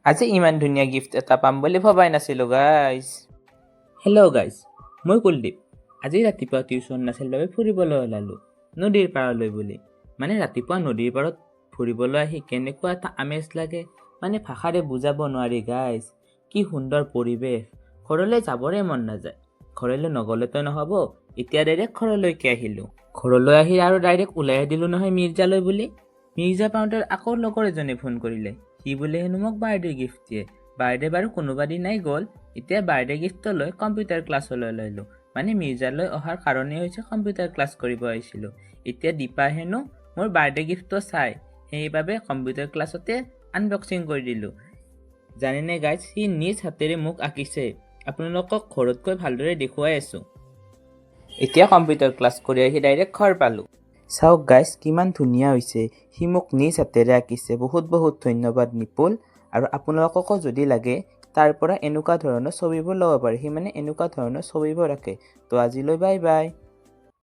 আজি ইমান ধুনীয়া গিফ্ট এটা পাম বুলি ভবাই নাছিলোঁ গাইজ। হেল্ল' গাইজ, মই কুলদীপ। আজি ৰাতিপুৱা টিউচন নাছিল বাবে ফুৰিবলৈ ওলালোঁ নদীৰ পাৰলৈ বুলি। মানে ৰাতিপুৱা নদীৰ পাৰত ফুৰিবলৈ আহি কেনেকুৱা এটা আমেজ লাগে, মানে ভাষাৰে বুজাব নোৱাৰি গাইজ। কি সুন্দৰ পৰিৱেশ, ঘৰলৈ যাবৰে মন নাযায়। ঘৰলৈ নগ'লেতো নহ'ব, এতিয়া ডাইৰেক্ট ঘৰলৈকে আহিলোঁ। ঘৰলৈ আহি আৰু ডাইৰেক্ট ওলাই দিলোঁ নহয় মিৰ্জালৈ বুলি। মিৰ্জা পাওঁতে আকৌ লগৰ এজনে ফোন কৰিলে, সি বোলে হেনো মোক বাৰ্থডে গিফ্ট দিয়ে। বাৰ্থডে বাৰু কোনোবা দিনাই গ'ল, এতিয়া বাৰ্থডে গিফ্টটো লৈ কম্পিউটাৰ ক্লাছলৈ ল'লোঁ। মানে মিৰ্জালৈ অহাৰ কাৰণেই হৈছে কম্পিউটাৰ ক্লাছ কৰিব আহিছিলোঁ। এতিয়া দীপা হেনো মোৰ বাৰ্থডে গিফ্টটো চাই, সেইবাবে কম্পিউটাৰ ক্লাছতে আনবক্সিং কৰি দিলোঁ। জানেনে গাইজ, সি নিজ হাতেৰে মোক আঁকিছে। আপোনালোকক ঘৰত গৈ ভালদৰে দেখুৱাই আছোঁ। এতিয়া কম্পিউটাৰ ক্লাছ কৰি আহি ডাইৰেক্ট ঘৰ পালোঁ। চাওক গাইজ, কিমান ধুনীয়া হৈছে। সি মোক নিজ হাতেৰে আঁকিছে। বহুত বহুত ধন্যবাদ নিপুল। আৰু আপোনালোককো যদি লাগে তাৰ পৰা এনেকুৱা ধৰণৰ ছবিবোৰ ল'ব পাৰে। সি মানে এনেকুৱা ধৰণৰ ছবিবোৰ আঁকে। তো আজিলৈ বাই বাই।